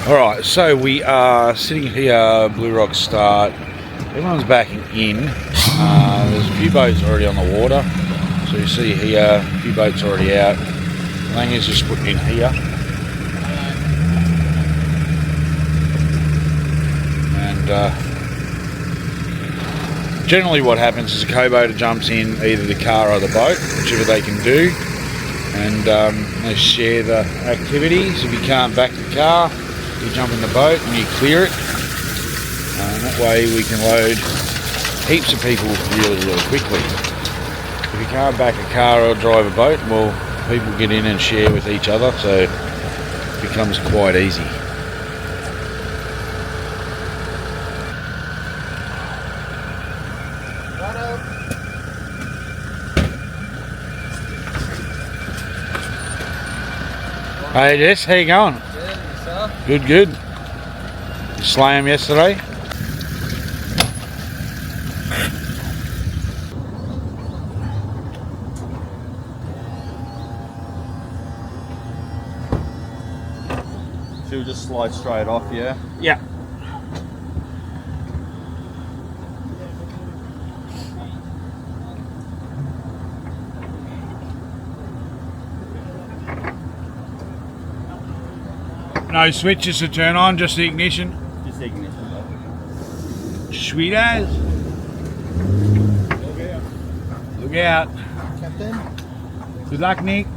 Alright, so we are sitting here, Blue Rock start. Everyone's backing in. There's a few boats already on the water. So you see here, a few boats already out. Langer's just putting in here. And generally what happens is a co-boater jumps in either the car or the boat, whichever they can do. And they share the activities. If you can't back the car, you jump in the boat and you clear it. That way we can load heaps of people really quickly. If you can't back a car or drive a boat, well, people get in and share with each other, so it becomes quite easy. Hey Jess, how you going? Good, good. You slay him yesterday? So you'll just slide straight off, yeah? Yeah. No switches to turn on, just the ignition. Just the ignition, though. Sweet as. Look out. Captain. Good luck, Nick.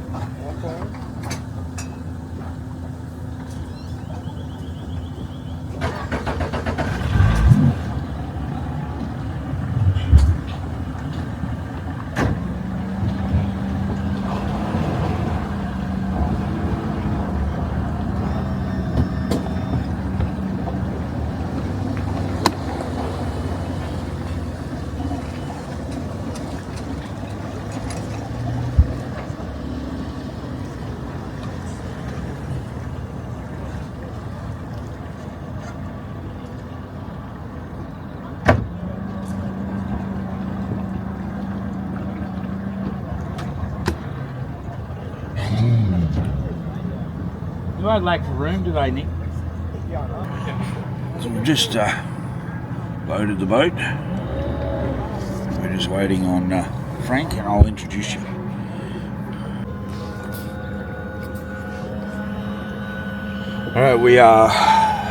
Do I lack for room today, Nick? So we've just loaded the boat. We're just waiting on Frank, and I'll introduce you. Alright, we are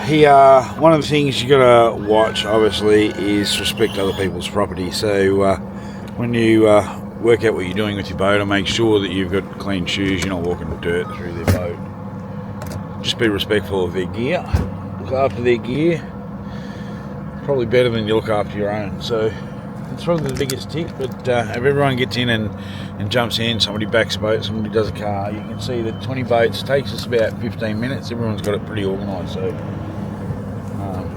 here. One of the things you gotta watch, obviously, is respect other people's property. So when you work out what you're doing with your boat, and make sure that you've got clean shoes, you're not walking dirt through their boat. Just be respectful of their gear, look after their gear, probably better than you look after your own. So it's probably the biggest tip, but if everyone gets in and jumps in, somebody backs a boat, somebody does a car, you can see that 20 boats takes us about 15 minutes. Everyone's got it pretty organised, so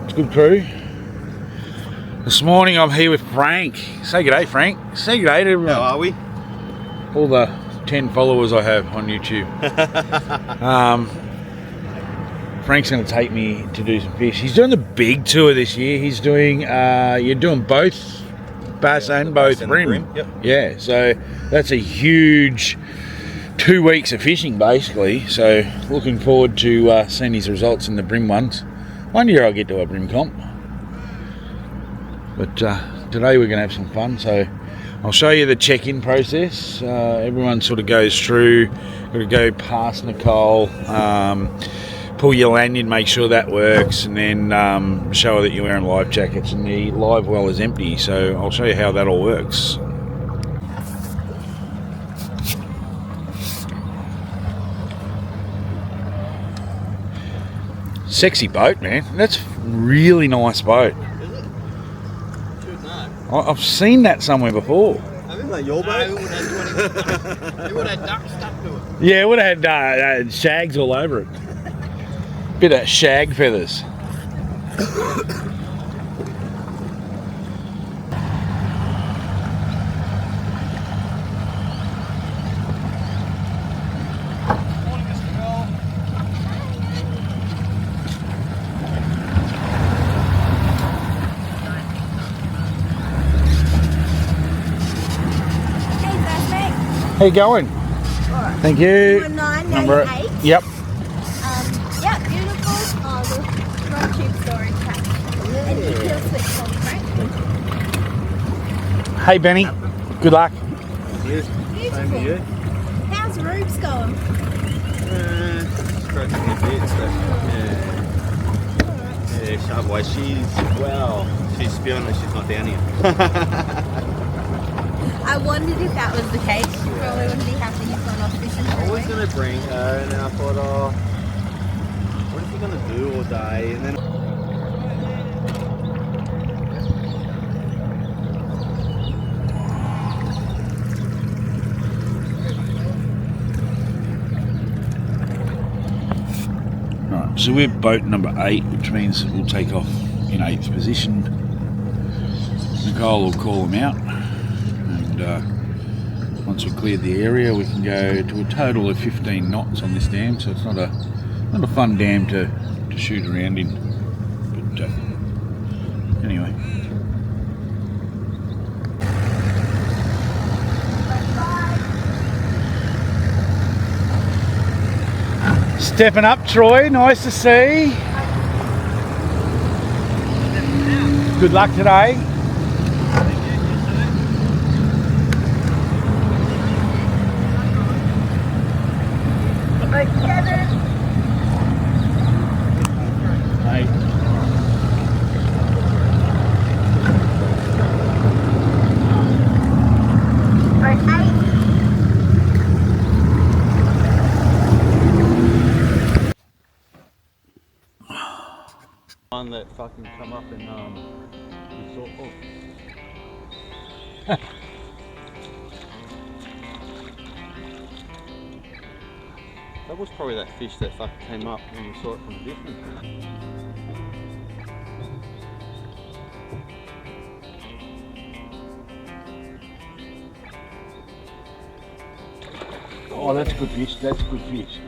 it's a good crew. This morning I'm here with Frank. Say g'day, Frank. Say g'day to everyone. How are we? All the 10 followers I have on YouTube. Frank's going to take me to do some fish. He's doing the big tour this year. He's doing, you're doing both bass and both brim. Yep. Yeah, so that's a huge 2 weeks of fishing basically. So looking forward to seeing his results in the brim ones. One year I'll get to a brim comp. But today we're going to have some fun. So I'll show you the check-in process. Everyone sort of goes through, got to go past Nicole, pull your lanyard, make sure that works, and then show her that you're wearing life jackets, and the live well is empty. So I'll show you how that all works. Sexy boat, man. That's a really nice boat. Is it? Should know. I've seen that somewhere before. I think like your boat. It would have duck stuck to it. Yeah, it would have had shags all over it. Bit of shag feathers. How you going? Thank you. Number 9, Number 8. Yep. Yeah, beautiful. The Hey Benny, good luck. Beautiful. How's Rubes going? Scratching a bit, so yeah, otherwise she's spewing that she's not down here. I wondered if that was the case. You probably wouldn't be happy you've gone off fishing for I a was week. going to bring her and then I thought, oh, what is he going to do all day? And then Right, so we're boat number 8, which means we'll take off in 8th position. Nicole will call them out, and once we've cleared the area, we can go to a total of 15 knots on this dam. So it's not a fun dam to shoot around in. But anyway. Stepping up, Troy. Nice to see. Good luck today. one that fucking come up and we saw, that was probably that fish that fucking came up when we saw it from a distance. Oh, that's a good fish. That's a good fish.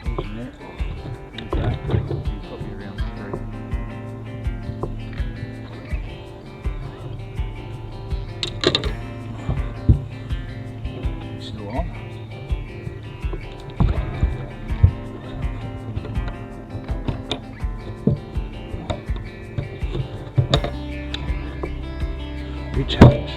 There's a net. He's probably around 3. Still on. Good challenge.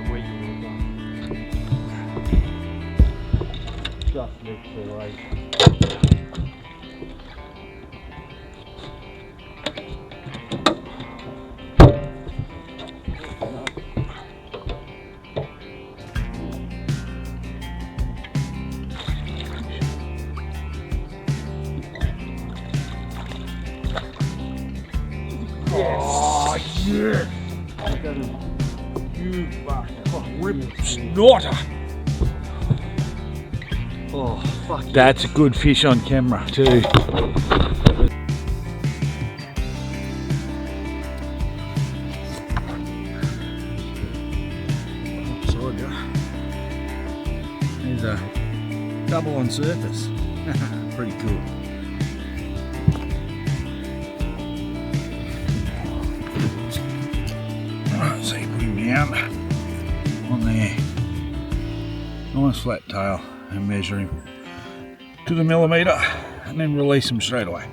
Where you were going. Just next to the lake. Oh, yes! You fucking rip snorter! Oh, fuck. That's a good fish on camera too. Beside you. There's a double on surface. Pretty cool. Right, so you put him down on there. Nice flat tail and measure him to the millimetre and then release him straight away.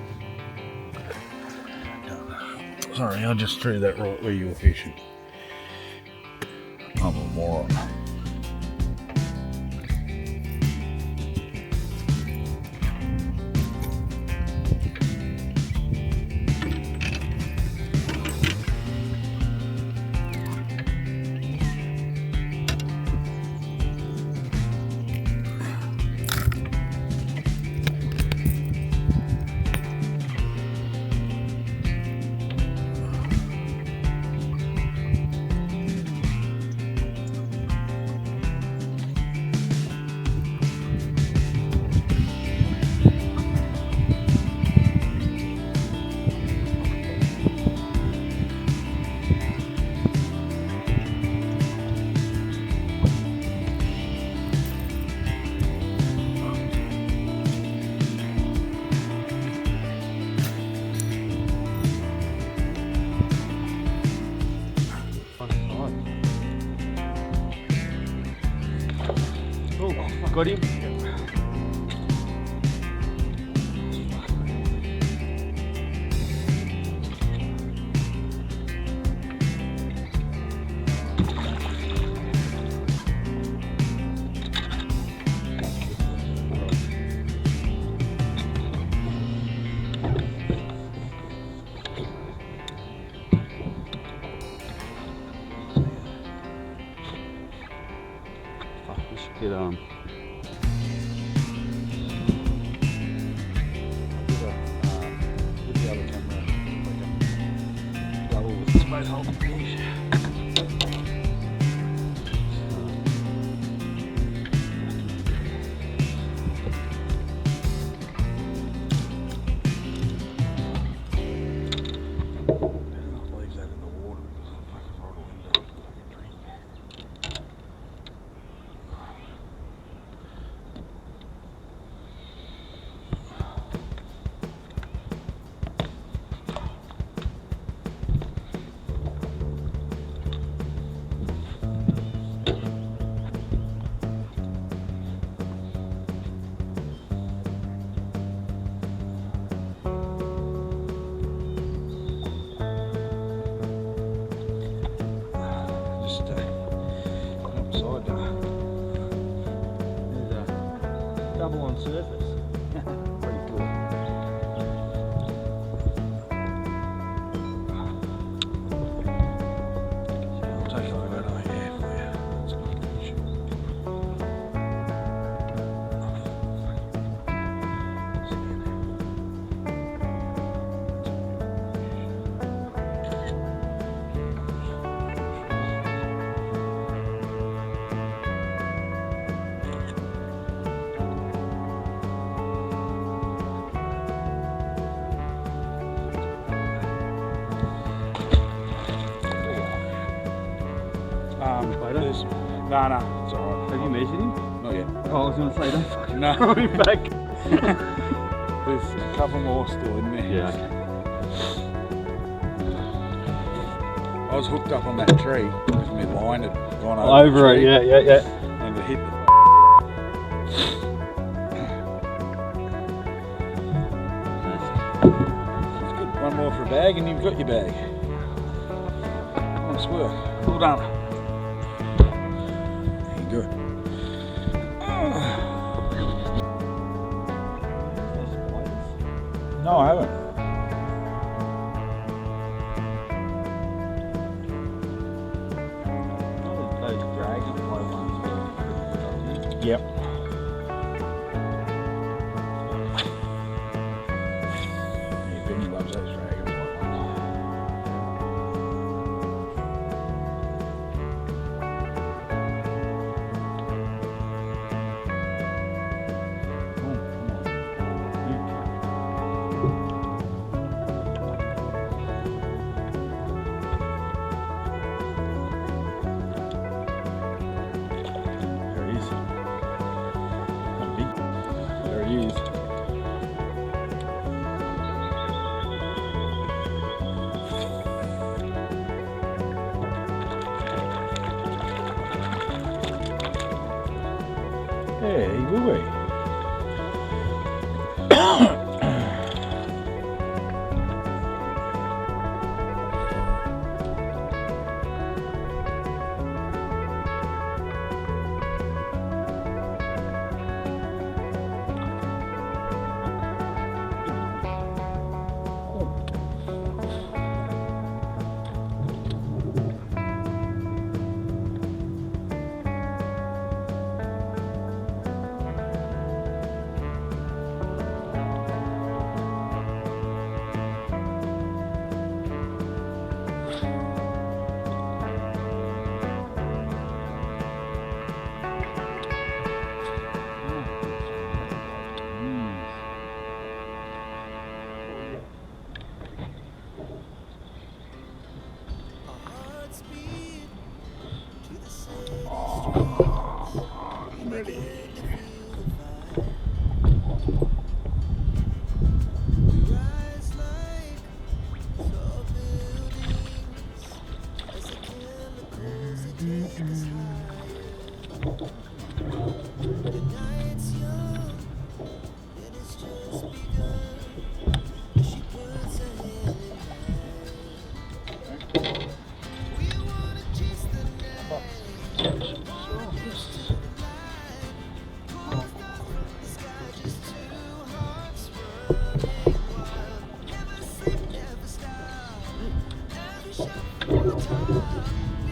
Sorry, I just threw that right where you were fishing. I'm a moron. Got him? We should get with the other camera, double with the both holding fish. Leave that in the water because I'm fucking right off into the fucking drink. Upside down. There's a double on surface. Pretty cool. I'll take a photo here for you. That's good fish. No, it's alright. Have you measured him? Not yet. Oh, I was going to say, don't fucking No. throw him back. There's a couple more still in there. Yeah, okay. I was hooked up on that tree because my line had gone over Over the it, tree yeah. and it hit the It's good. One more for a bag and you've got your bag. Nice work. Well done. There you go. No, I haven't. Those dragonfly ones. Yep. Yeah, Benny loves those dragonfly ones. There he is. Not big. There he is. Yeah, he will be. I'm ready. The night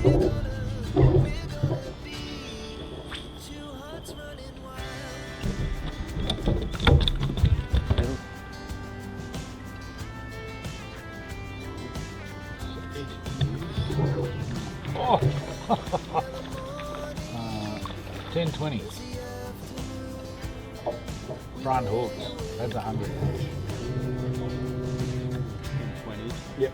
Oh. 10-20. Front hooks. That's 100. 20. Yep.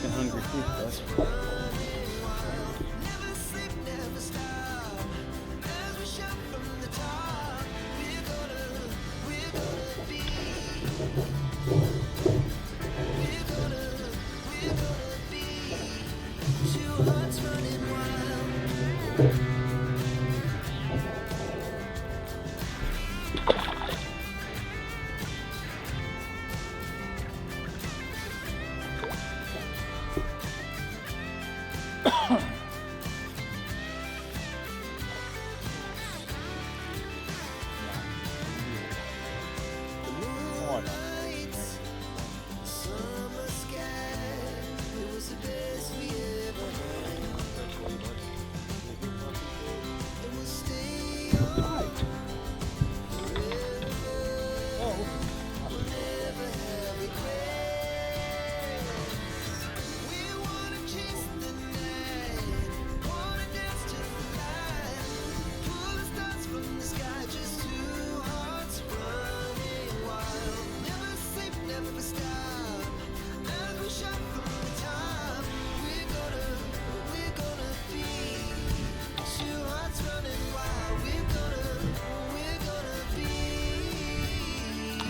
The hungry fish, though.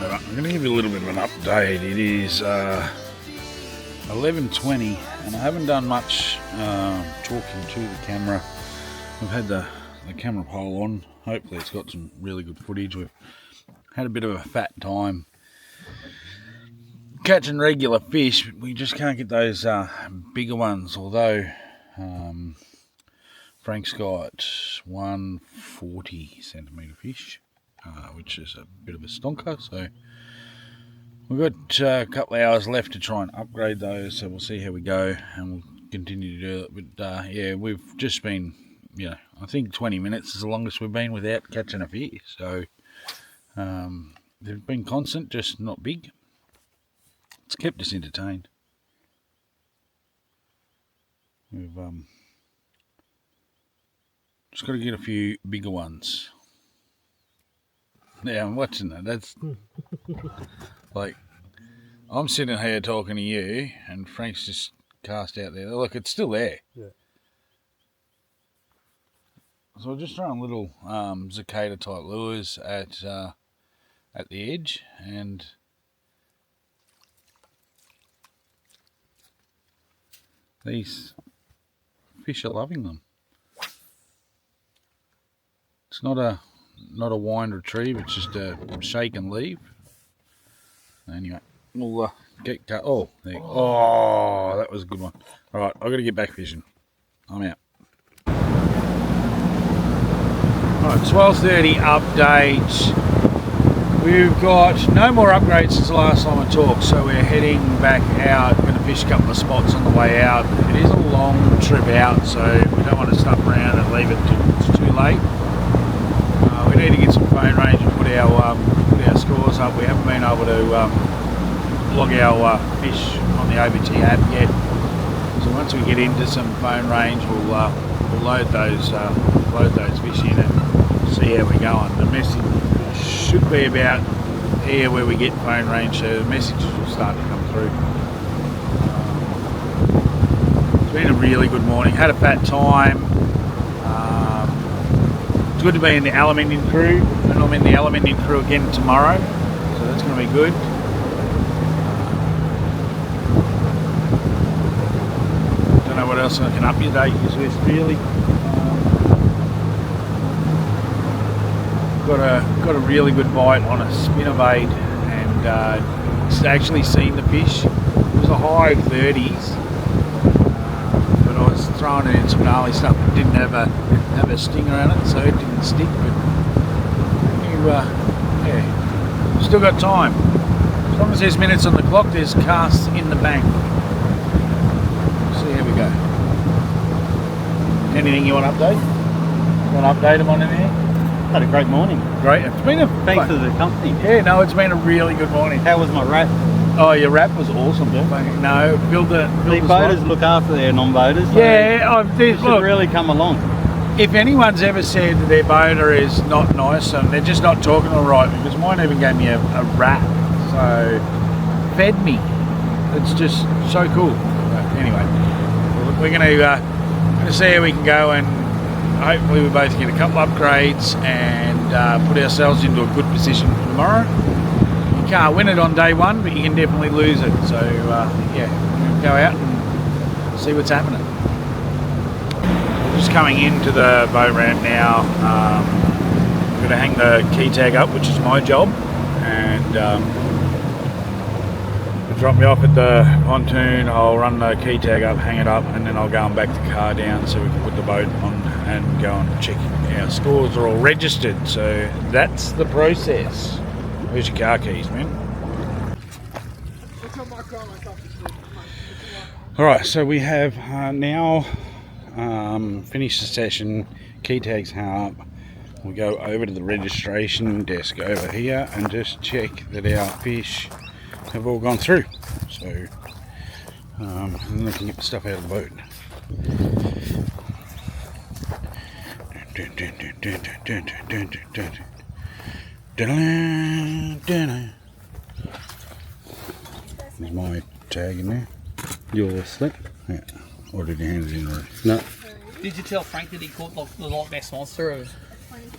I'm going to give you a little bit of an update. It is 11:20 and I haven't done much talking to the camera. We've had the camera pole on. Hopefully it's got some really good footage. We've had a bit of a fat time catching regular fish. We just can't get those bigger ones, although Frank's got 140 centimetre fish, which is a bit of a stonker. So we've got a couple of hours left to try and upgrade those, so we'll see how we go and we'll continue to do it. But yeah, we've just been, I think 20 minutes is the longest we've been without catching a fish. So they've been constant, just not big. It's kept us entertained. We've just got to get a few bigger ones. Yeah, I'm watching that. That's like, I'm sitting here talking to you, and Frank's just cast out there. Look, it's still there. Yeah. So we're just throwing little cicada type lures at the edge, and these fish are loving them. It's not a wind retrieve, it's just a shake and leave. Anyway, we'll get cut. Oh, there. Oh, that was a good one. All right, I've got to get back fishing. I'm out. All right, 12:30 update. We've got no more upgrades since the last time I talked, so we're heading back out. We're going to fish a couple of spots on the way out. It is a long trip out, so we don't want to stuff around and leave it till it's too late. We need to get some phone range and put our scores up. We haven't been able to log our fish on the OBT app yet. So once we get into some phone range, we'll load those fish in and see how we're going. The message should be about here where we get phone range, so the messages will start to come through. It's been a really good morning. Had a fat time. It's good to be in the aluminium crew, and I'm in the aluminium crew again tomorrow, so that's going to be good. Don't know what else I can update you with really. Got a really good bite on a spinnerbait, and actually seen the fish. It was a high 30s. throwing it in some gnarly stuff. It didn't have a stinger on it, so it didn't stick. But yeah, still got time. As long as there's minutes on the clock, there's casts in the bank. See how we go. Anything you want to update? You want to update them on anything? Had a great morning. Great. It's been a Thanks to the company. Yeah, no, it's been a really good morning. How was my wrap? Oh, your wrap was awesome. Yeah. No, build The boaters look after their non-boaters. So yeah, they should really come along. If anyone's ever said that their boater is not nice, they're just not talking all right, because mine even gave me a wrap, so fed me. It's just so cool. But anyway, we're going to see how we can go, and hopefully we both get a couple upgrades and put ourselves into a good position for tomorrow. You can't win it on day one, but you can definitely lose it. So yeah, we'll go out and see what's happening. Just coming into the boat ramp now. I'm going to hang the key tag up, which is my job, and drop me off at the pontoon. I'll run the key tag up, hang it up, and then I'll go and back the car down so we can put the boat on and go and check our scores are all registered. So that's the process. Where's your car keys, man? Alright, so we have now finished the session, key tags hung up. We'll go over to the registration desk over here and just check that our fish have all gone through. So, and then we can get the stuff out of the boat. There's my tag in there. Your slip? Yeah. Or did you hand it in already? No. Did you tell Frank that he caught the Loch Ness Monster of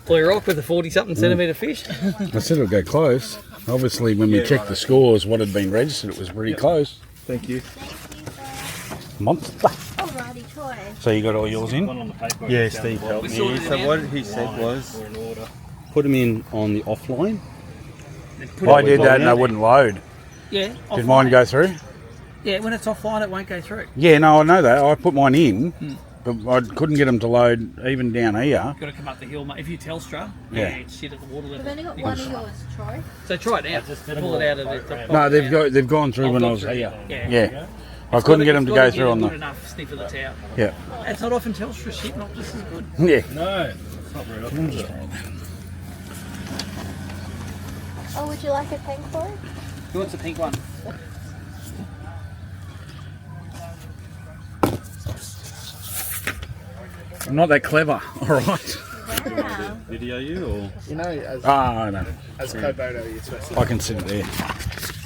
Bluerock with a 40-something centimetre fish? I said it'll go close. Obviously, when we checked the scores, what had been registered, it was pretty close. Thank you. Monster. Alrighty, Troy. So you got all yours in? Yeah, Steve helped me. So what he said was, put them in on the offline. I did that and I wouldn't load. Yeah. Did mine go through? Yeah, when it's offline, it won't go through. Yeah, no, I know that. I put mine in, but I couldn't get them to load even down here. You've got to come up the hill, mate. If you Telstra, it's shit at the water level. We've only got one of yours, Troy. So try it out. Just pull it out of the. No, they've gone through when I was here. Yeah. I couldn't get them to go through on good the. enough sniff of the towel. Yeah. It's not often Telstra shit, not just as good. Yeah. No, it's not very often. Oh, would you like a tank for it? Who wants a pink one? I'm not that clever, alright. Wow. Video you or? You know, as, No. as co-boater, you're supposed to. I can sit there.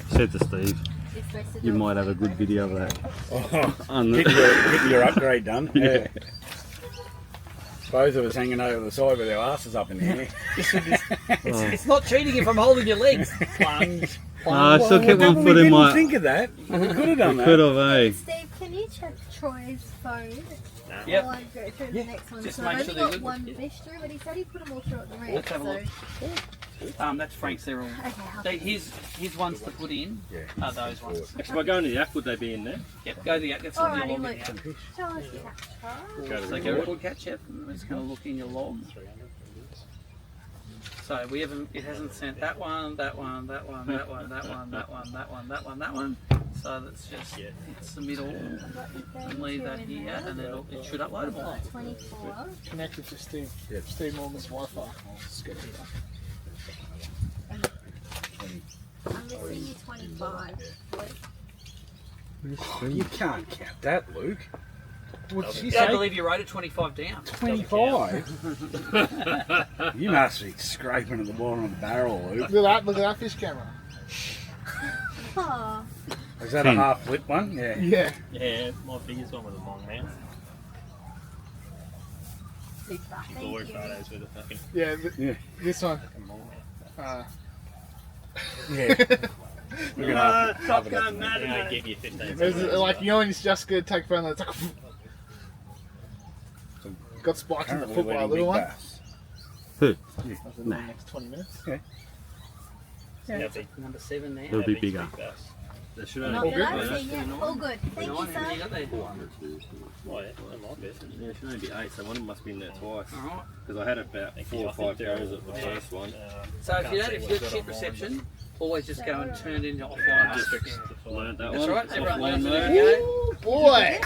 Said to Steve, It's supposed to you do might have a good video of that. Get your upgrade done. Yeah. Both of us hanging over the side with our asses up in the air. It's not cheating if I'm holding your legs. Plunge. I still kept one We foot in didn't my. think of that. We could have done Could that. have, eh? Steve, can you check Troy's phone? Yep. While I go through the next one. Just So make I've sure only they're got good. one fish through, but he said he put them all through at the ramp. Let's have a So, look. That's Frank's. They're all. His ones to put in are those ones. If I go into the app, would they be in there? Yep, go to the app. That's all your alrighty, log in look. the app. Tell us your catch. So go record catch app. I'm just going to look in your log. So we haven't. It hasn't sent that one, that one, that one, that one, that one, that one, that one, that one, that one. So that's just hit submit all and leave that here, and then it should upload them all. 24. Connected to Steve. Steve Morgan's Wi-Fi. I'm missing you 25. You can't count that, Luke. What did you I say? believe you wrote it 25 down. 25? You must be scraping at the bottom of the barrel, Luke. Look at that fish camera. Oh, Is that a half flip one? Yeah. Yeah. Yeah, my biggest one was a long mouth. super. Glory Thank you. photos with a fucking Yeah. This one. Yeah. We're gonna have Top it Gun up. Madden. I give you 15 There's like, you know when it's just good to take photo, it's like got spiked in the foot by a little one. Who? In the next 20 minutes. Number 7 now. It'll be bigger. There should Not only that be I've seen yet. All good. Thank you, How many you sir. got there? Oh, yeah, that might be. Yeah, it should only be 8, so one of them must be in there twice. Alright. Because I had about 4 or 5 goes at the first one. So if you got shit reception, always just go and turn it into offline. I just learned that That's one. right, everyone Offline learns it. mode. There you go. Ooh, boy!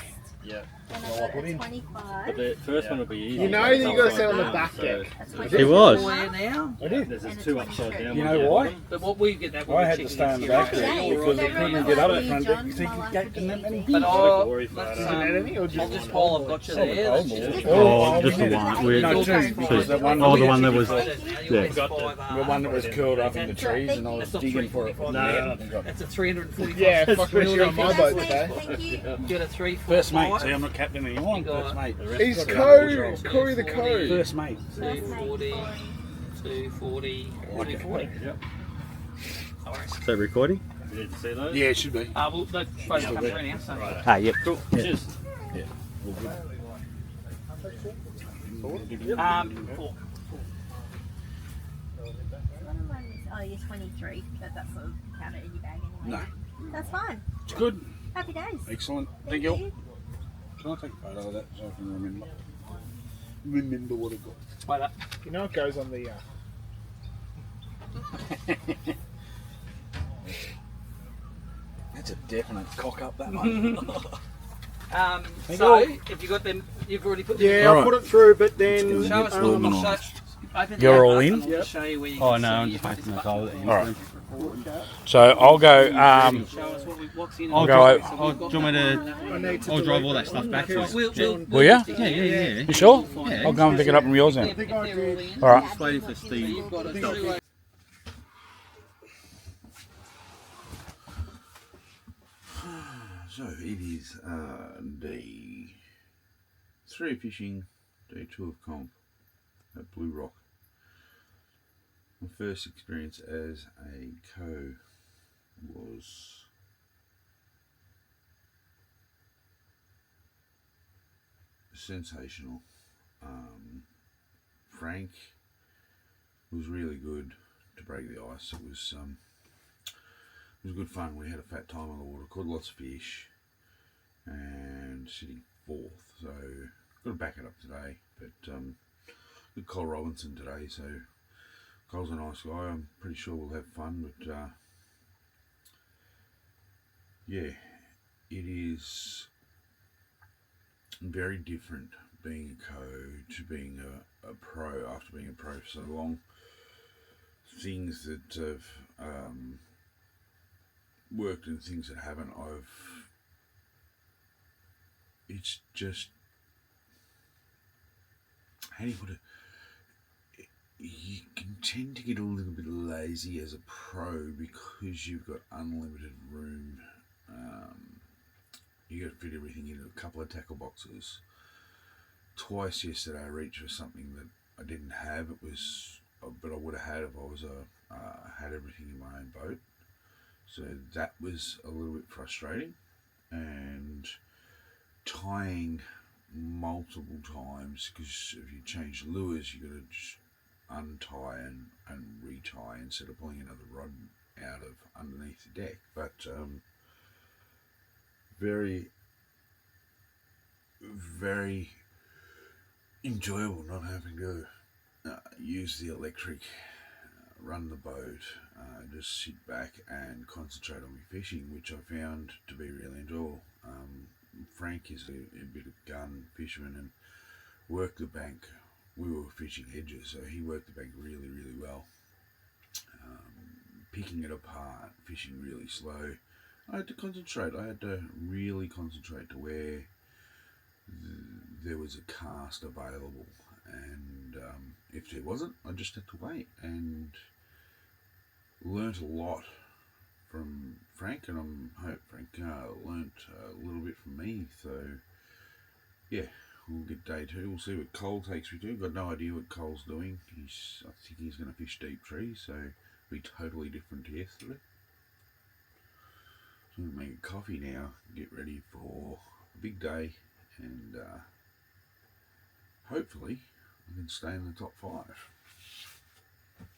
Yeah. Then I got a 25. But the first one will be easy. You know that you got to sit on the back deck. That's He was. Where now? I did. There's And a 2 upside 23. down. You ones know at why? the bottom. But what we get that I had to stay on the back here. deck Yeah, because they they couldn't really get up like at front you, deck because John, they my could get life in that many. But Don't worry let's about Is it an enemy or I'll just just Paul, I've got you Solid there. gold, Let's man. just- Oh, just the one. We, No, two, because the one, Oh, the one that was. the one that was curled up in the trees and I was That's not digging for it. 345. No. That's a 345. Yeah, fuck wish you on my That's boat me. today. Thank you. Get a 3 First mate, see I'm not captain anymore, You got- first mate. He's Co, Corey the Co. First mate. 240, 240, 240. Yep. No worries. Is that recording? You need to see those? Yeah, it should be. Well, they both come through now, so. Ah, yep. Cool. Cheers. Four. Oh, you're 23, but that's sort of counted in your bag anyway. No. That's fine. It's good. Happy days. Excellent. Thank you. Can I take a photo of that so I can remember? Remember what I got. Wait up. You know it goes on the. That's a definite cock up, that one. So, if you got them, you've already put them in. Yeah, I put it through, but then. Show us what we'll show. Open the You're app all up in? and we'll show you where you Oh can no, see I'm if just it's making the back. call. Alright. So I'll go. Show us what's in I'll it. go drive. over. Do you want me to? I'll drive all that stuff back to us. Will ya? Yeah. You sure? Yeah. I'll go and pick it up from yours then. If they're all in, Alright. Just waiting for so Steve. you've got a two-way. So it is day 3 of fishing, day 2 of comp at Bluerock. My first experience as a co was sensational. Frank was really good to break the ice. It was good fun. We had a fat time on the water, caught lots of fish, and sitting 4th. So got to back it up today. But good Col Robinson today. So Col's a nice guy. I'm pretty sure we'll have fun. But yeah, it is very different being a co to being a pro after being a pro for so long. Things that have worked and things that haven't, it's just, how do you put it, you can tend to get a little bit lazy as a pro because you've got unlimited room. You got to fit everything into a couple of tackle boxes. Twice yesterday I reached for something that I didn't have. It was, but I would have had if I was had everything in my own boat. So that was a little bit frustrating, and tying multiple times, because if you change lures you got to just untie and retie instead of pulling another rod out of underneath the deck. But very enjoyable not having to use the electric, run the boat, just sit back and concentrate on my fishing, which I found to be really enjoyable. Frank is a bit of gun fisherman and worked the bank. We were fishing edges, so he worked the bank really well. Picking it apart, fishing really slow. I had to concentrate. I had to really concentrate to where there was a cast available, and if there wasn't, I just had to wait, and learnt a lot from Frank, and I hope Frank learnt a little bit from me. So yeah, we'll get day 2. We'll see what Col takes me to. Got no idea what Col's doing. I think he's going to fish deep trees, so it'll be totally different to yesterday. So I'm going to make a coffee now, get ready for a big day, and hopefully I can stay in the top 5.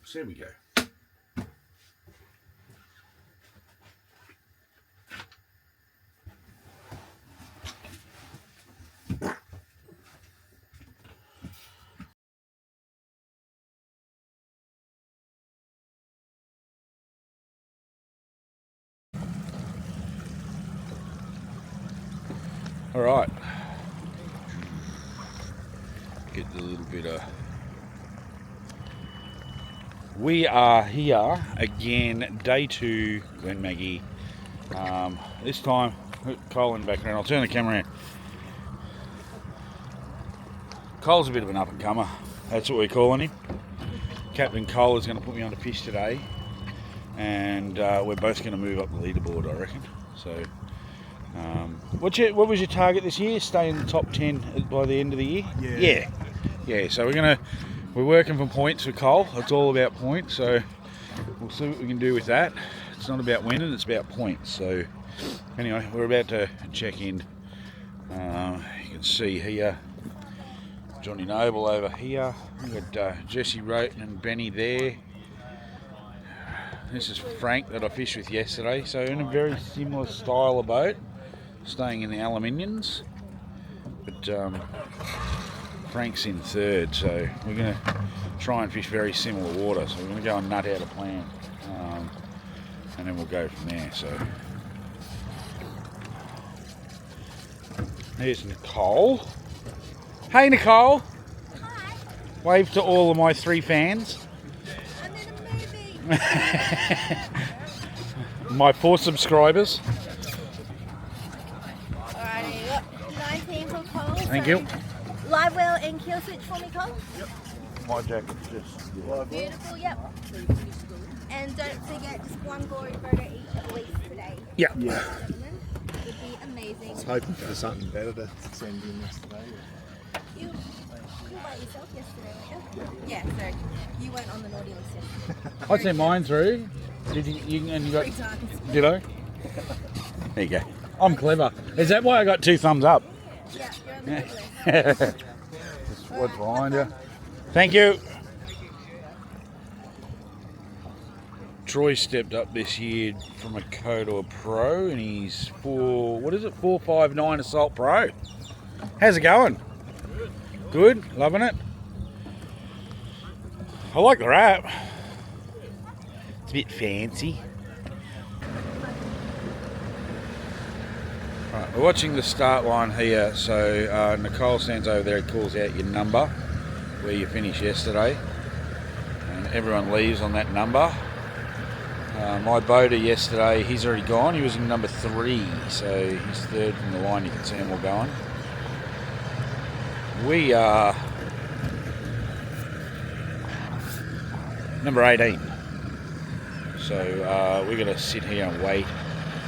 So there we go. All right. Get the little bit of. We are here again, day 2, Glen Maggie. This time, Cole in the background. I'll turn the camera around. Cole's a bit of an up and comer. That's what we're calling him. Captain Cole is going to put me on a fish today, and we're both going to move up the leaderboard, I reckon. So, what was your target this year? Stay in the top 10 by the end of the year? Yeah. So we're working for points for Cole. It's all about points. So we'll see what we can do with that. It's not about winning, it's about points. So anyway, we're about to check in. You can see here, Johnny Noble over here. We've got Jesse Roten and Benny there. This is Frank that I fished with yesterday. So in a very similar style of boat, staying in the aluminiums. But Frank's in third, so we're going to try and fish very similar water. So we're going to go and nut out a plan, and then we'll go from there. So here's Nicole. Hey Nicole. Hi. Wave to all of my 3 fans. I'm in a movie. My 4 subscribers. Alrighty, look, 19 for Cole. Thank you. Live well and kill switch for me, Cole. My jacket's just Beautiful, yep. And don't forget, just 1 gory photo each at least today. Yeah. Gentlemen, would be amazing. I was hoping for something better to send in yesterday. You by yourself yesterday, weren't you? Yeah, so you weren't on the naughty list yesterday. I sent mine through. Did you? And you got? 3 times. Did I? There you go. I'm clever. Is that why I got 2 thumbs up? Yeah, you're on the naughty list. That's what's behind you. Thank you. Troy stepped up this year from a co to a pro, and he's 459 Assault Pro. How's it going? Good. Loving it. I like the wrap. It's a bit fancy. Right, we're watching the start line here. So Nicole stands over there and calls out your number, where you finished yesterday, and everyone leaves on that number. My boater yesterday, he's already gone. He was in number 3, so he's third from the line. You can see him all going. We are number 18, so we're going to sit here and wait.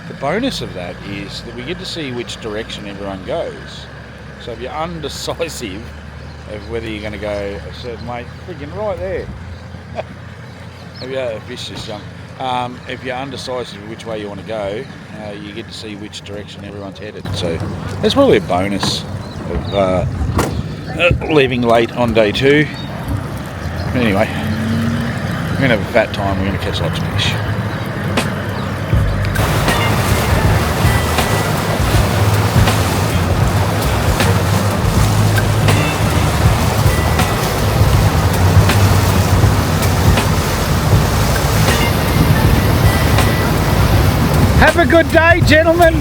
The bonus of that is that we get to see which direction everyone goes. So if you're undecisive of whether you're going to go a certain way, freaking right there. A fish just jumped. If you're undecisive of which way you want to go, you get to see which direction everyone's headed. So that's probably a bonus of leaving late on day 2. But anyway, we're going to have a fat time. We're going to catch lots of fish. Have a good day, gentlemen.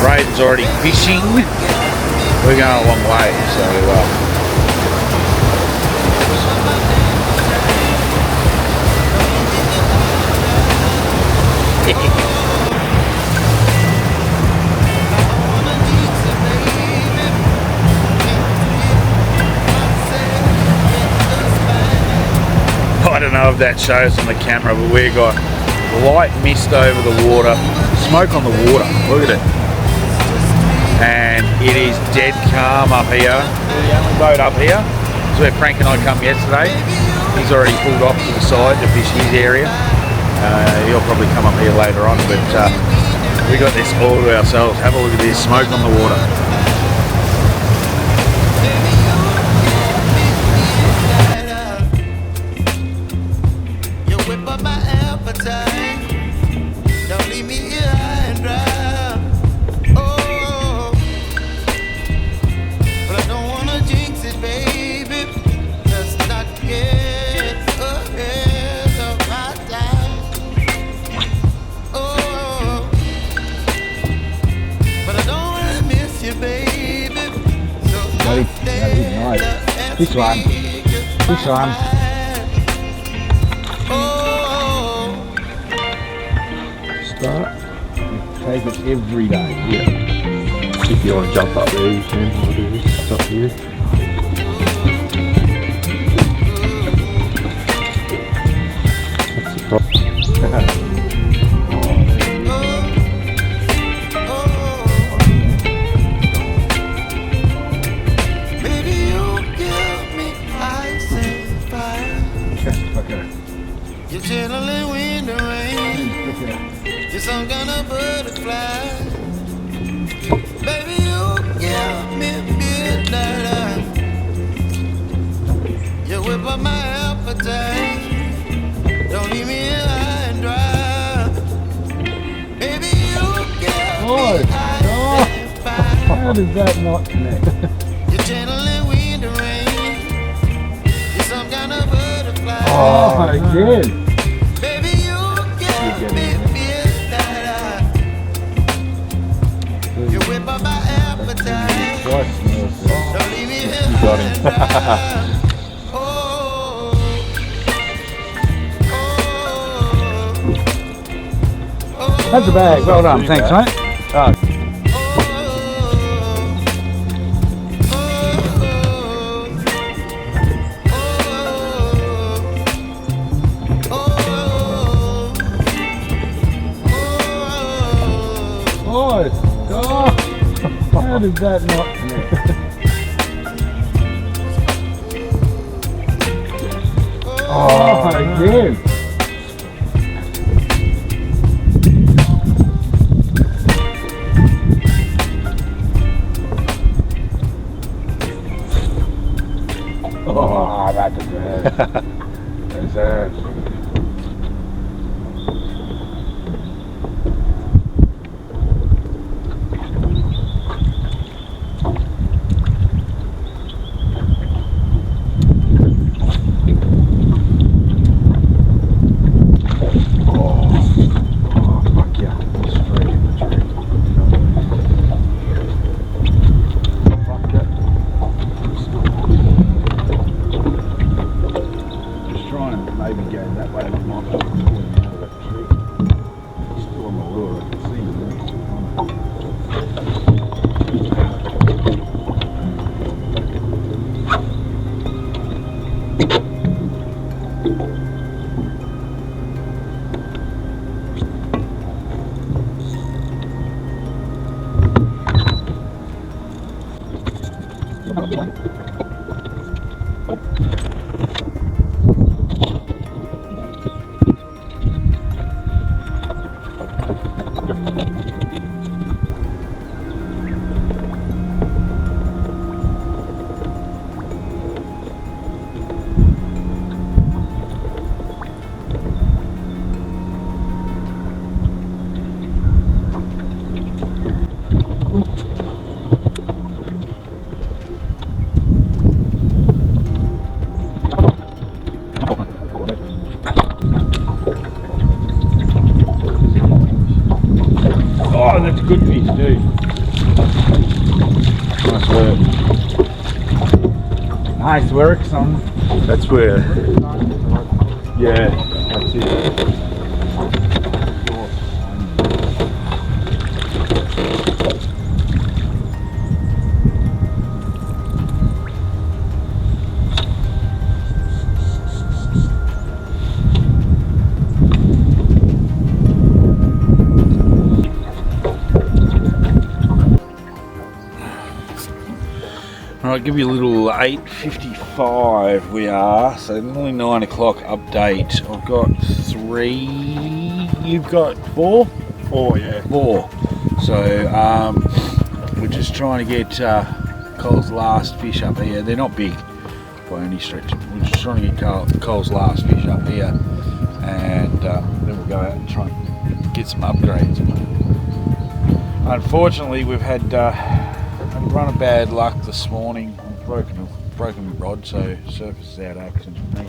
Braden's already fishing. We're going a long way, so I don't know if that shows on the camera, but we got light mist over the water, smoke on the water, look at it. And it is dead calm up here. We're the only boat up here. It's where Frank and I come yesterday. He's already pulled off to the side to fish his area. He'll probably come up here later on, but we got this all to ourselves. Have a look at this, smoke on the water. Don't leave me here high and dry. Ready? Nice. This one. This one. Start. Take it every day. Yeah. If you want to jump up there, you can. I'll do this. It's up here. That's the problem. You're channeling wind and rain. You're some kind of butterfly. Baby, you give me midnight. You whip up my appetite. Don't leave me high and dry. Baby, you give me ice and fire. How does that not connect? You're channeling wind and rain. You're some kind of butterfly. Oh, again. Baby, you give me midnight. You whip up my appetite. Don't leave me here. You got him. Oh, That's the bag. Well done. Thanks, mate. How did that not connect? Oh, again. Oh, that's good. That's it. Oh, that's a good fish too. Nice work. Nice work, son. That's where. Yeah, that's it. Alright, give you a little 8:55 we are, so nearly 9 o'clock update. I've got 3, you've got 4? 4, yeah. 4. So we're just trying to get Col's last fish up here. They're not big by any stretch. We're just trying to get Col's last fish up here, and then we'll go out and try and get some upgrades. Unfortunately, we've had run of bad luck this morning. I've broken my rod, so surface is out of action for me.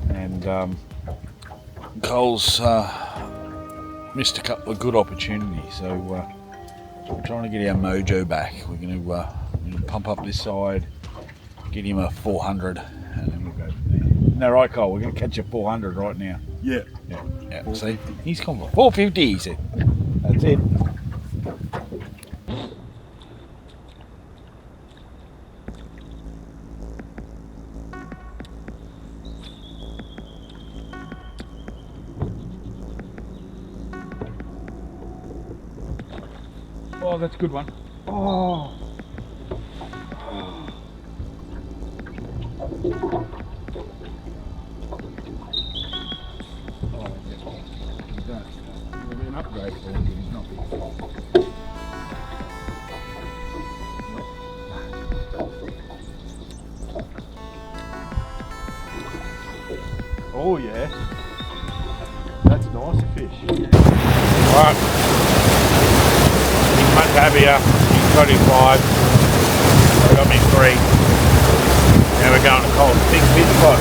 And Cole's missed a couple of good opportunities, so we're trying to get our mojo back. We're going to and pump up this side, get him a 400, and then we'll go from there. Isn't that right, Cole? We're going to catch a 400 right now. Yeah. Yeah. See, he's come for 450. He said, "That's it." Oh, that's a good one. Oh. An upgrade for him, but he's not big. Oh yeah. That's nice fish. Alright. He's much happier. He's got his 5. I got me 3. Now we're going to Cole's big fish spot.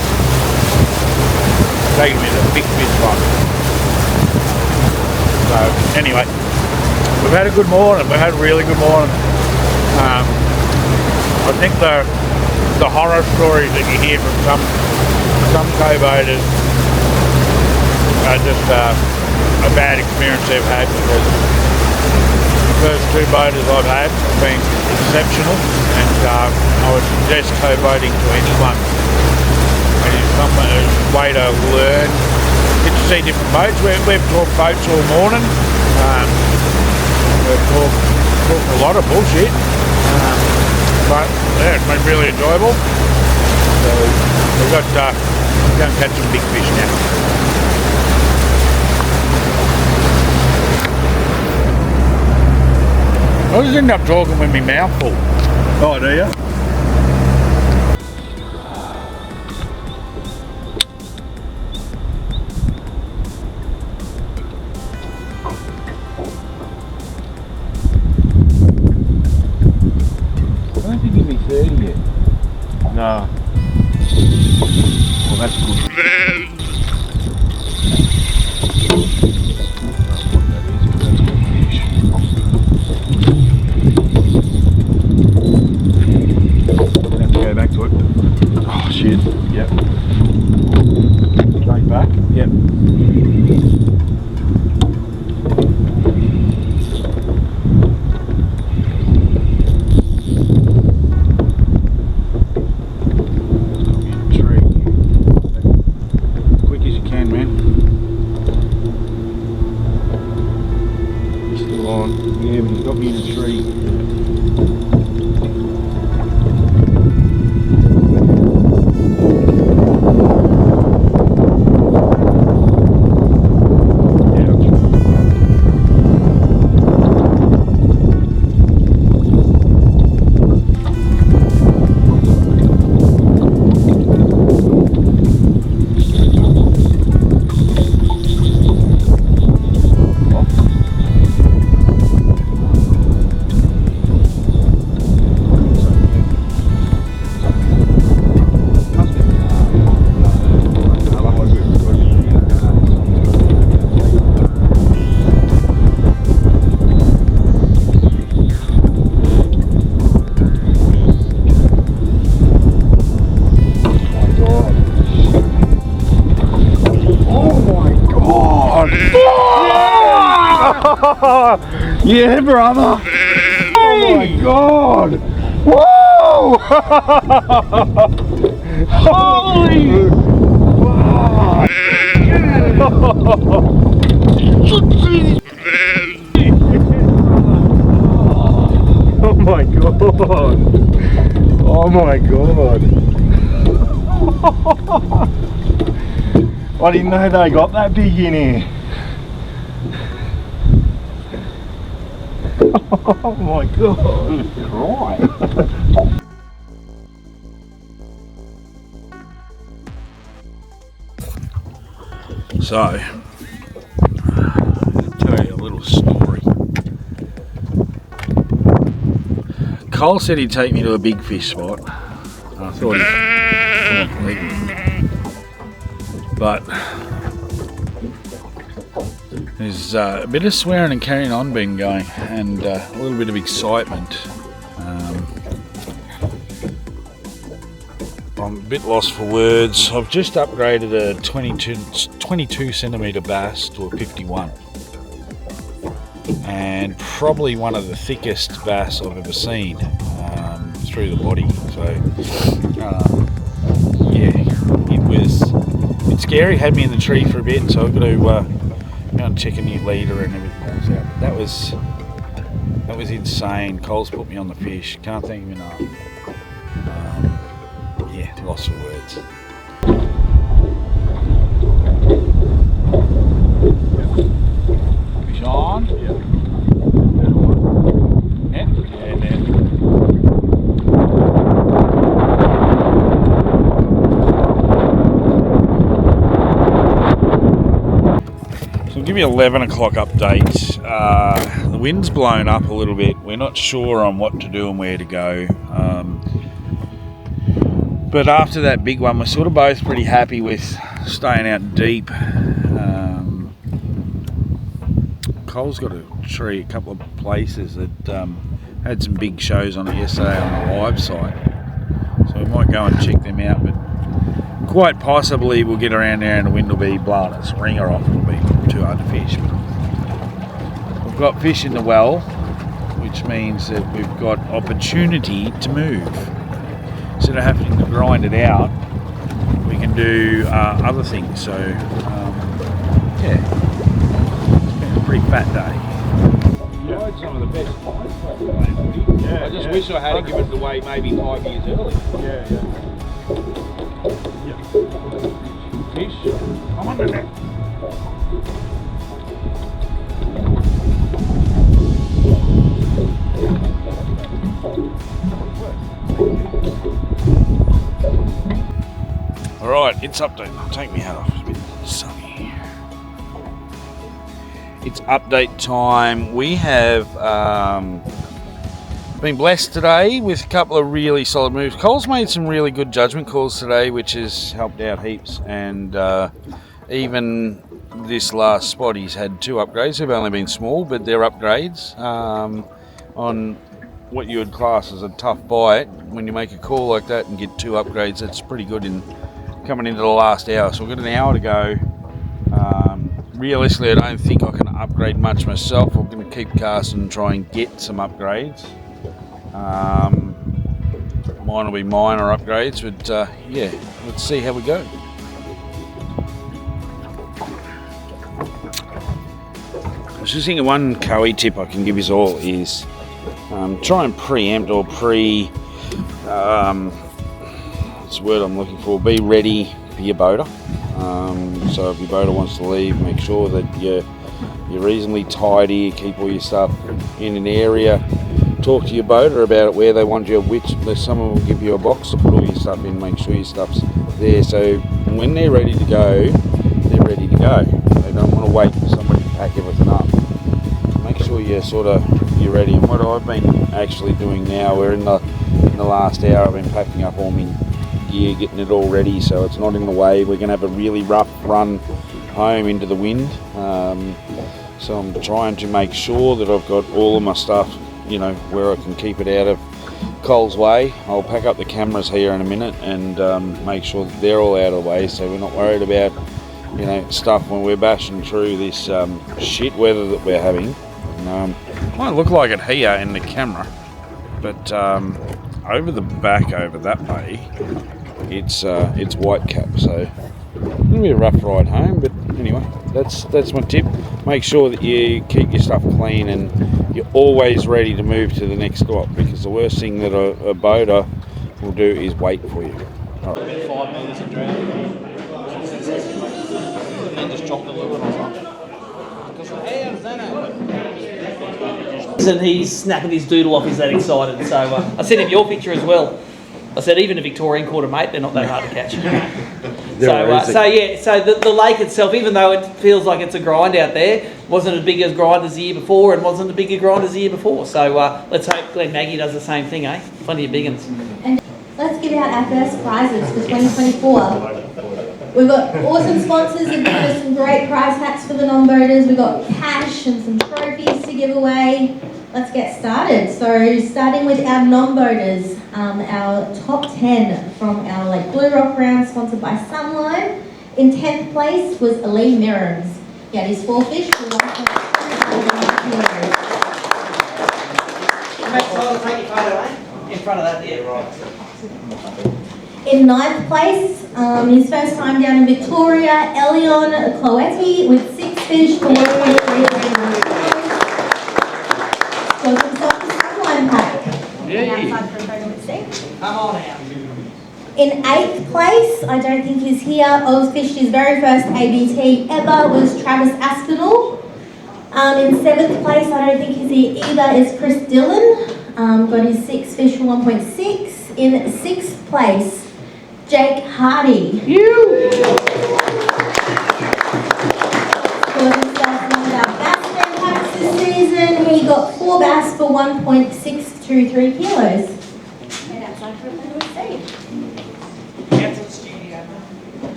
Taking me to the big fish spot. So anyway, we've had a good morning. We've had a really good morning. I think the horror stories that you hear from some co-boaters are just a bad experience they've had, because the first 2 boaters I've had have been exceptional, and I would suggest co-boating to anyone. It is a way to learn, get to see different boats. We've talked boats all morning. We've talked a lot of bullshit, but yeah, it's been really enjoyable. So we've got we're going to catch some big fish now. I just end up talking with my mouth full. Oh, do you? I don't think he'll be 30 yet. No. Well, that's good. Have to go back to it. Oh shit. Yep. Straight back. Yep. Yeah, but he's got me in a tree. Yeah, brother. Oh my god. Whoa! Holy! Wow! Oh my god! Oh my god! I didn't know they got that big in here. Oh my god! Right. So, I'll tell you a little story. Cole said he'd take me to a big fish spot. I thought but there's a bit of swearing and carrying on been going, and a little bit of excitement I'm a bit lost for words. I've just upgraded a 22 centimetre bass to a 51. And probably one of the thickest bass I've ever seen through the body. So, yeah, it's scary. Had me in the tree for a bit, so I've got to go and check a new leader and everything else out. But that was insane. Cole's put me on the fish. Can't thank him enough. Yeah, lost for words. Fish on? Yeah. Net? Yeah, net. So I'll give you 11 o'clock update. The wind's blown up a little bit. We're not sure on what to do and where to go. But after that big one, we're sort of both pretty happy with staying out deep. Cole's got a couple of places that had some big shows on it yesterday on the live site. So we might go and check them out, but quite possibly we'll get around there and the wind will be blowing its ringer off. It'll be too hard to fish. But we've got fish in the well, which means that we've got opportunity to move. Instead of having to grind it out, we can do other things. So, yeah, it's been a pretty fat day. You rode some of the best fights. I just wish I had given it away maybe 5 years early. Yeah. Fish, I'm under there. Alright, it's update. I'll take my hat off. It's a bit sunny. It's update time. We have been blessed today with a couple of really solid moves. Cole's made some really good judgment calls today, which has helped out heaps. And even this last spot, he's had 2 upgrades. They've only been small, but they're upgrades on what you would class as a tough bite. When you make a call like that and get 2 upgrades, that's pretty good in coming into the last hour. So we've got an hour to go. Realistically, I don't think I can upgrade much myself. I'm going to keep casting and try and get some upgrades. Mine will be minor upgrades, but yeah, let's see how we go. I was just thinking one Cowie tip I can give you all is try and preempt or what's the word I'm looking for? Be ready for your boater. So if your boater wants to leave, make sure that you're reasonably tidy, keep all your stuff in an area. Talk to your boater about it, where they want you, someone will give you a box to put all your stuff in, make sure your stuff's there. So when they're ready to go, they're ready to go. They don't want to wait for somebody to pack everything up. Make sure you're ready. And what I've been actually doing now, we're in the last hour, I've been packing up all my gear, getting it all ready so it's not in the way. We're going to have a really rough run home into the wind. So I'm trying to make sure that I've got all of my stuff, where I can keep it out of Cole's way. I'll pack up the cameras here in a minute and make sure that they're all out of the way, so we're not worried about stuff when we're bashing through this shit weather that we're having. Might look like it here in the camera, but over the back over that way, it's white cap, so it's going to be a rough ride home. But anyway, that's my tip. Make sure that you keep your stuff clean and you're always ready to move to the next spot, because the worst thing that a boater will do is wait for you. All right. 5 metres of drag. And then just drop the lure or something. Because how does that happen? And he's snapping his doodle off, he's that excited. So I sent him your picture as well. I said even a Victorian quarter mate, they're not that hard to catch. So the lake itself, even though it feels like it's a grind out there, wasn't as big as grind as the year before and wasn't a bigger grind as the year before. So let's hope Glen Maggie does the same thing, eh? Plenty of big ones. And let's give out our first prizes for 2024. We've got awesome sponsors that give us some great prize hats for the non-boaters. We've got cash and some trophies to give away. let's get started. So starting with our non-boaters, our top 10 from our Lake Bluerock round sponsored by Sunline. In 10th place was Lee Merrims. He had his 4 fish for 1.2 kilos. Take your photo, eh? In front of that there, right. In 9th place, his first time down in Victoria, Elion Cloetti with 6 fish for 1.3 kilos. Got himself the Sunline pack. Outside for a photo with Steve. Come on out. In 8th place, I don't think he's here, Oz fished his very first ABT ever, was Travis Aspinall. In 7th place, I don't think he's here either, is Chris Dillon. Got his 6 fish for 1.6. In 6th place, Jake Hardy. Got himself one of our bassman packs this season. He got 4 bass for 1.623 kilos. And outside for a photo with Steve.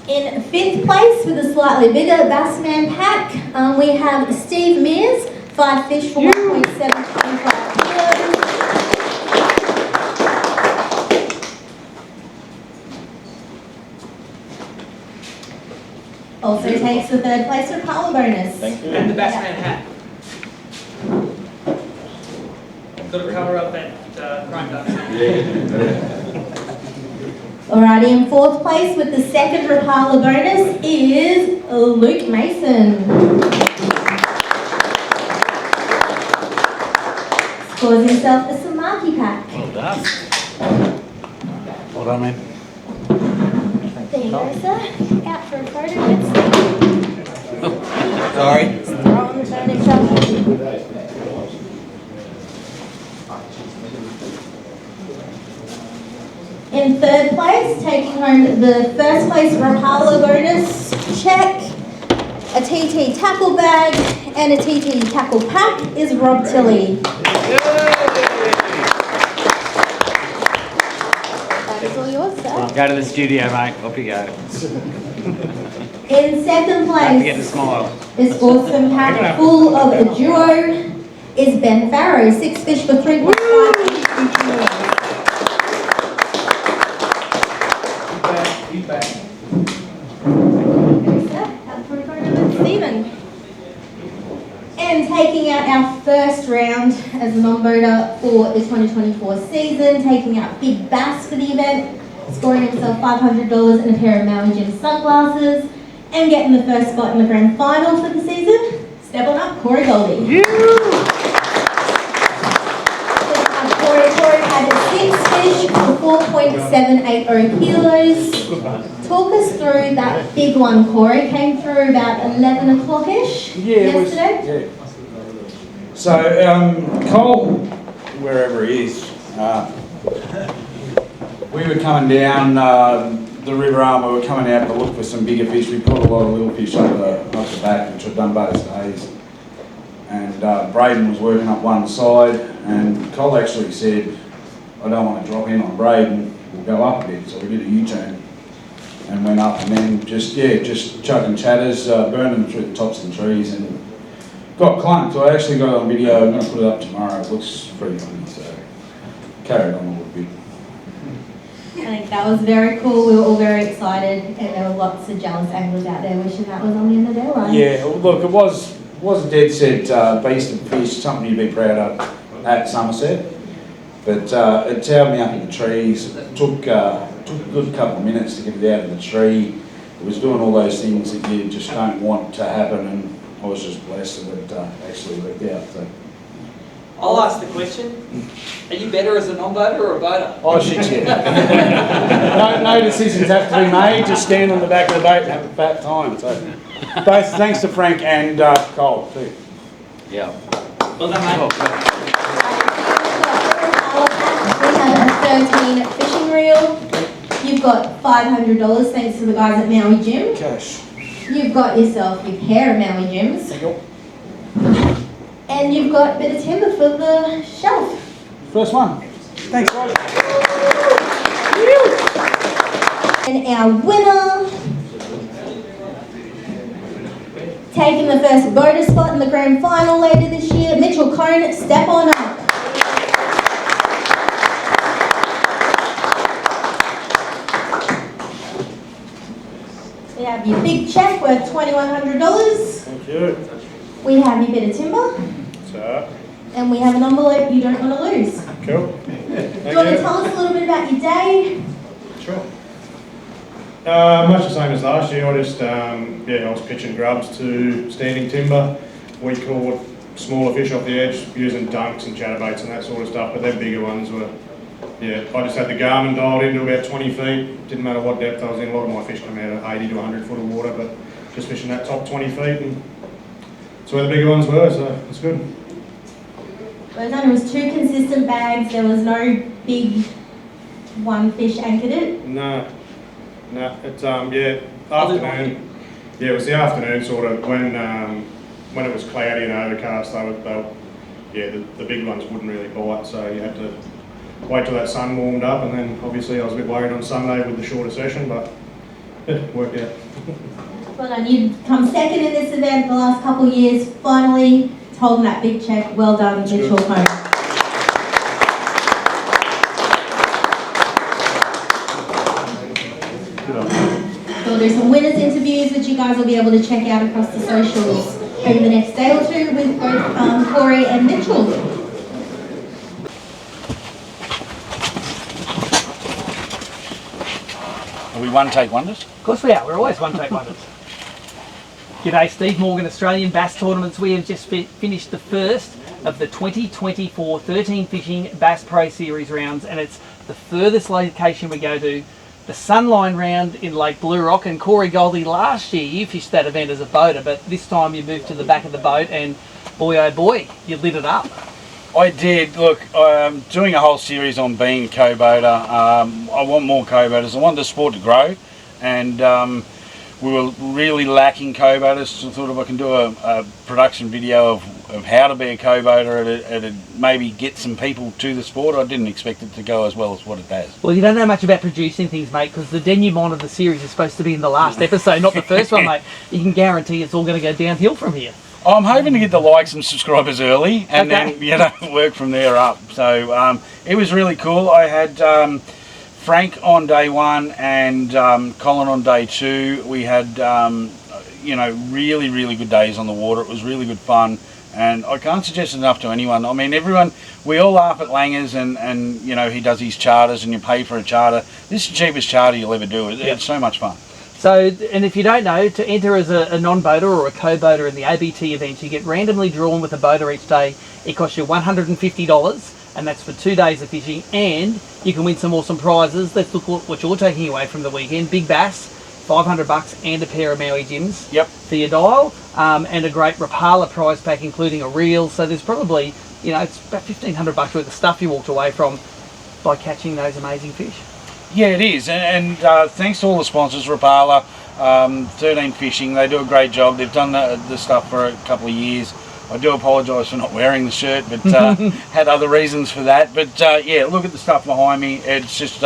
In 5th place with a slightly bigger bassman pack, we have Steve Mears, 5 fish for 1.725 kilos. Also takes the 3rd place for Carl bonus. Thank you. And the batsman hat. Got to cover up that crime duck. Alrighty, in 4th place with the 2nd Rapala bonus is Luke Mason. Scores himself a Samaki pack. Well done. Well done, man. There you go, sir. Out for a photo with Steve. Sorry. Throw on the phone himself. In 3rd place, taking home the 1st place Rapala bonus check, a TT tackle bag, and a TT tackle pack is Rob Tilley. That is all yours, sir. Go to the studio, mate. Off you go. In 2nd Don't forget to place, smile. this awesome pack full of a duo is Ben Farrow, 6 fish for 3.5 kilos. Stephen. And taking out our first round as a non-boater for the 2024 season, taking out Big Bass for the event, scoring himself $500 and a pair of Maui Jim sunglasses, and getting the first spot in the grand final for the season. Step on up, Corey Goldie. Corey had 6 fish for 4.780 kilos. Talk us through that big one, Corey. Came through about 11 o'clock-ish yesterday. So, Cole, wherever he is, we were coming down the river arm. We were coming out to look for some bigger fish. We caught a lot of little fish up the back, which I've done both days. And Braden was working up one side, and Cole actually said, I don't want to drop in on Braden, we'll go up a bit. So we did a U-turn and went up, and then just chucking chatters, burning them through the tops of the trees, and got clunked. So I actually got it on video. I'm going to put it up tomorrow. It looks pretty funny, so carried on a little bit. I think that was very cool. We were all very excited, and there were lots of jealous anglers out there wishing that was on the end of their line. Yeah, look, it was a dead set beast of fish, something you'd be proud of at Somerset. But it towed me up in the trees. It took a good couple of minutes to get it out of the tree. It was doing all those things that you just don't want to happen, and I was just blessed that it actually worked out. So. I'll ask the question. Are you better as a non-boater or a boater? Oh shit, yeah. no decisions have to be made, just stand on the back of the boat and have a fat time. So both thanks to Frank and Cole too. Yeah. Well done, mate. We have a 13 fishing reel. You've got $500 thanks to the guys at Maui Jim. Cash. You've got yourself your pair of Maui Jims. Thank you. And you've got a bit of timber for the shelf. First one. Thanks, guys. And our winner taking the first boater spot in the grand final later this year. Mitchell Cone, step on up. We have your big check worth $2,100. Thank you. We have your bit of timber. So, And we have an envelope you don't want to lose. cool. Do you want to tell us a little bit about your day? Sure. Much the same as last year. I just, I was pitching grubs to standing timber. We caught smaller fish off the edge using dunks and chatterbaits and that sort of stuff, but their bigger ones were, I just had the Garmin dialed into about 20 feet. Didn't matter what depth I was in. A lot of my fish come out of 80 to 100 foot of water, but just fishing that top 20 feet, and that's where the bigger ones were, so it's good. Well done. It was 2 consistent bags. There was no big one fish anchored it. No, it's afternoon. Yeah, it was the afternoon sort of when it was cloudy and overcast. The big ones wouldn't really bite, so you had to wait till that sun warmed up, and then obviously I was a bit worried on Sunday with the shorter session, but it worked out. Well done. You'd come second in this event the last couple of years. Finally, holding that big check. Well done, Mitchell Cone. We'll do some winners interviews which you guys will be able to check out across the socials over the next day or two with both Corey and Mitchell. Are we one-take wonders? Of course we are. We're always one-take wonders. G'day, Steve Morgan, Australian Bass Tournaments. We have just finished the first of the 2024 13 Fishing Bass Pro Series rounds, and it's the furthest location we go to, the Sunline round in Lake Bluerock. And Corey Goldie, last year you fished that event as a boater, but this time you moved to the back of the boat, and boy oh boy, you lit it up. I did. Look, I'm doing a whole series on being a co-boater. I want more co-boaters. I want the sport to grow, and we were really lacking co-boaters, so I thought if I can do a production video of how to be a co-boater, it'd maybe get some people to the sport. I didn't expect it to go as well as what it has. Well, you don't know much about producing things, mate, because the denouement of the series is supposed to be in the last episode, not the first one, mate. You can guarantee it's all going to go downhill from here. I'm hoping to get the likes and subscribers early, and then work from there up. So it was really cool. I had Frank on day 1 and Colin on day 2. We had really, really good days on the water. It was really good fun, and I can't suggest it enough to anyone. I mean, we all laugh at Langers and he does his charters and you pay for a charter. This is the cheapest charter you'll ever do. It's so much fun. So, and if you don't know, to enter as a non-boater or a co-boater in the ABT event, you get randomly drawn with a boater each day. It costs you $150, and that's for 2 days of fishing, and you can win some awesome prizes. Let's look at what you're taking away from the weekend. Big bass, $500, and a pair of Maui Jims for your dial, and a great Rapala prize pack, including a reel. So there's probably, it's about $1,500 worth of stuff you walked away from by catching those amazing fish. Yeah, it is, and thanks to all the sponsors, Rapala, 13 Fishing. They do a great job. They've done the stuff for a couple of years. I do apologise for not wearing the shirt, but had other reasons for that. But look at the stuff behind me. It's just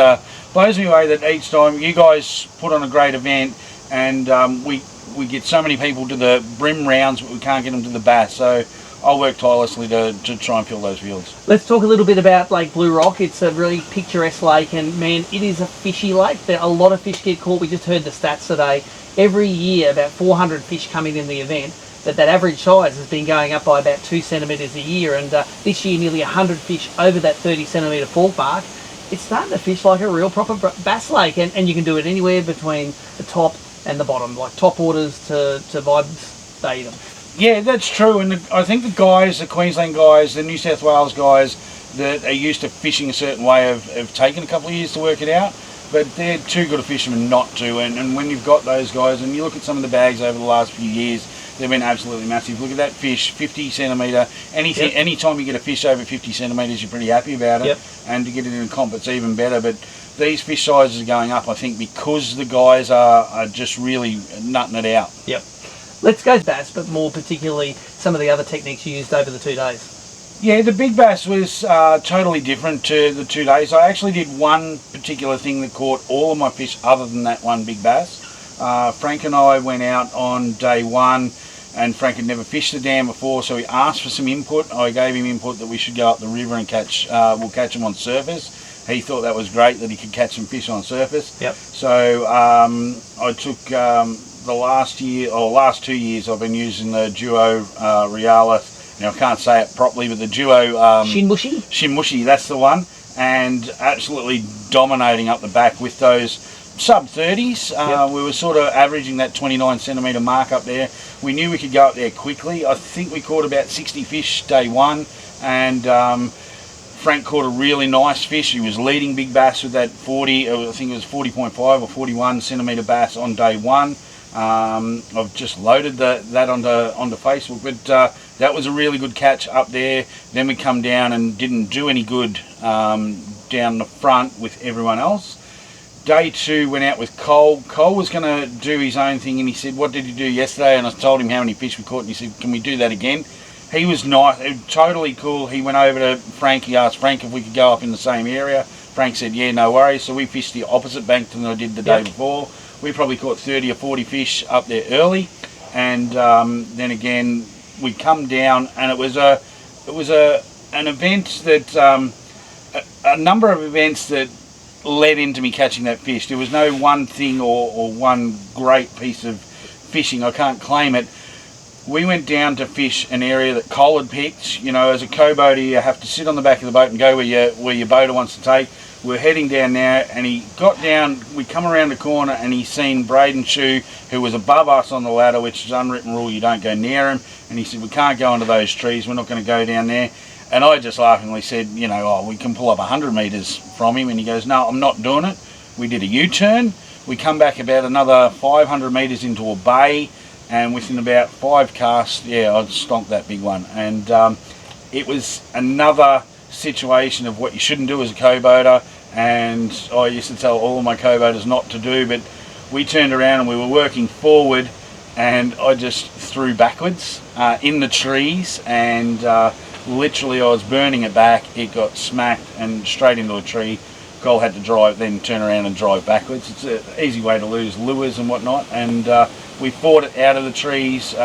blows me away that each time you guys put on a great event, and we get so many people to the brim rounds, but we can't get them to the bass. So I'll work tirelessly to try and fill those fields. Let's talk a little bit about Lake Bluerock. It's a really picturesque lake, and man, it is a fishy lake. A lot of fish get caught. We just heard the stats today. Every year, about 400 fish come in the event. That average size has been going up by about 2 centimetres a year, and this year nearly 100 fish over that 30 centimetre fall mark. It's starting to fish like a real proper bass lake, and you can do it anywhere between the top and the bottom, like top waters to vibes datum. Yeah, that's true, and I think the Queensland guys, the New South Wales guys that are used to fishing a certain way have taken a couple of years to work it out, but they're too good a fishermen not to, and when you've got those guys, and you look at some of the bags over the last few years, they've been absolutely massive. Look at that fish, 50 centimetre. Anytime you get a fish over 50 centimetres, you're pretty happy about it, and to get it in a comp, it's even better, but these fish sizes are going up, I think, because the guys are just really nutting it out. Yep. Let's go bass, but more particularly some of the other techniques you used over the 2 days. Yeah, the big bass was totally different to the 2 days. I actually did one particular thing that caught all of my fish other than that one big bass. Frank and I went out on day 1, and Frank had never fished the dam before, so he asked for some input. I gave him input that we should go up the river and we'll catch them on surface. He thought that was great, that he could catch some fish on surface. Yep. So I took the last 2 years I've been using the Duo Reala. Now I can't say it properly, but the Duo Shinmushi, that's the one, and absolutely dominating up the back with those sub 30s. Yep. We were sort of averaging that 29 centimetre mark up there. We knew we could go up there quickly. I think we caught about 60 fish day one, and Frank caught a really nice fish. He was leading big bass with that 40, I think it was 40.5 or 41 centimetre bass on day one. I've just loaded that onto Facebook, but that was a really good catch up there. Then we come down and didn't do any good down the front with everyone else. Day two went out with Cole. Cole was going to do his own thing, and he said, "What did you do yesterday?" And I told him how many fish we caught, and he said, "Can we do that again?" He was nice, totally cool. He went over to Frank. He asked Frank if we could go up in the same area. Frank said, "Yeah, no worries." So we fished the opposite bank than I did the day before. We probably caught 30 or 40 fish up there early, and then again we come down, and it was an event that a number of events that led into me catching that fish. There was no one thing or one great piece of fishing. I can't claim it. We went down to fish an area that Cole had picked. You know, as a co-boater, you have to sit on the back of the boat and go where your boater wants to take. We're heading down there, and he got down. We come around the corner, and he's seen Braden Shue, who was above us on the ladder, which is unwritten rule, you don't go near him. And he said, "We can't go into those trees. We're not going to go down there." And I just laughingly said, "You know, oh, we can pull up 100 metres from him." And he goes, "No, I'm not doing it." We did a U-turn. We come back about another 500 metres into a bay, and within about 5 casts, yeah, I stonked that big one. And it was another situation of what you shouldn't do as a co-boater, and I used to tell all of my co-boaters not to do, but we turned around and we were working forward, and I just threw backwards in the trees, and literally I was burning it back. It got smacked and straight into a tree. Cole had to then turn around and drive backwards. It's an easy way to lose lures and whatnot, and we fought it out of the trees.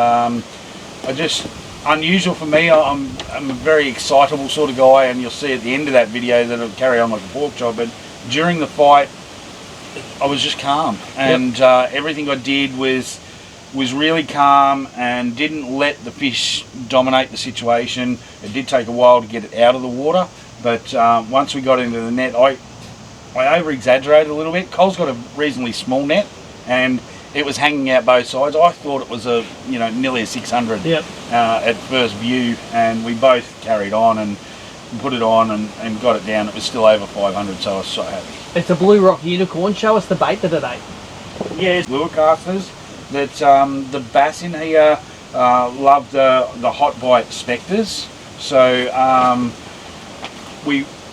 Unusual for me. I'm a very excitable sort of guy, and you'll see at the end of that video that it'll carry on like a pork chop, but during the fight I was just calm, and everything I did was really calm and didn't let the fish dominate the situation. It did take a while to get it out of the water, but once we got into the net, I over-exaggerated a little bit. Cole's got a reasonably small net, and it was hanging out both sides. I thought it was nearly a 600 at first view, and we both carried on and put it on and got it down. It was still over 500, so I was so happy. It's a Bluerock unicorn. Show us the bait that it ate. Yeah, lure casters that the bass in here love the hot bite spectres. So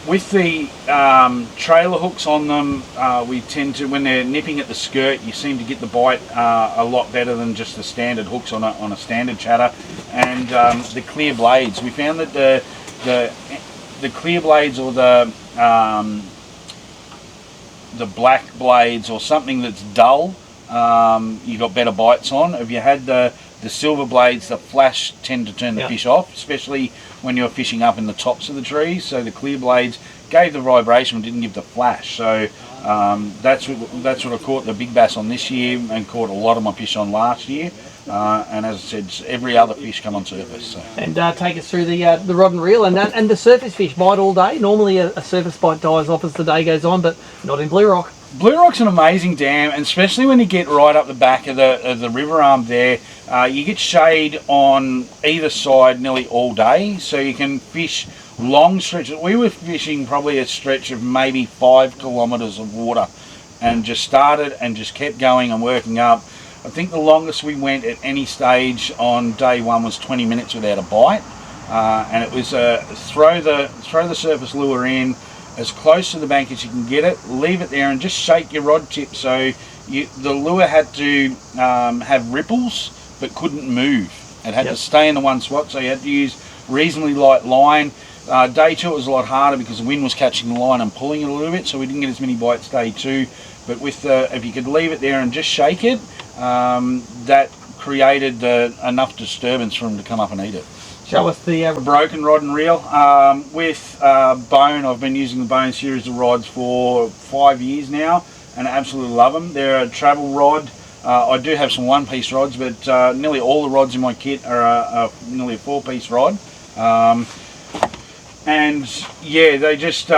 with the trailer hooks on them, we tend to, when they're nipping at the skirt, you seem to get the bite a lot better than just the standard hooks on a standard chatter. And the clear blades, we found that the clear blades or the black blades or something that's dull, you got better bites on. If you had the silver blades, the flash tend to turn the fish off, especially when you're fishing up in the tops of the trees. So the clear blades gave the vibration but didn't give the flash. So that's what I caught the big bass on this year, and caught a lot of my fish on last year. And as I said, every other fish come on surface. So. And take us through the rod and reel, and the surface fish bite all day. Normally a surface bite dies off as the day goes on, but not in Bluerock. Bluerock's an amazing dam, and especially when you get right up the back of the river arm there, you get shade on either side nearly all day, so you can fish long stretches. We were fishing probably a stretch of maybe 5 kilometres of water, and just started and just kept going and working up. I think the longest we went at any stage on day one was 20 minutes without a bite, and it was throw the surface lure in as close to the bank as you can get it, leave it there, and just shake your rod tip. So the lure had to have ripples but couldn't move. It had to stay in the one spot, so you had to use reasonably light line. Day two it was a lot harder because the wind was catching the line and pulling it a little bit, so we didn't get as many bites day two. But with if you could leave it there and just shake it, that created enough disturbance for them to come up and eat it. Show us the Broken rod and reel. With Bone, I've been using the Bone series of rods for 5 years now, and I absolutely love them. They're a travel rod. I do have some one-piece rods, but nearly all the rods in my kit are nearly a 4-piece rod. And yeah, they just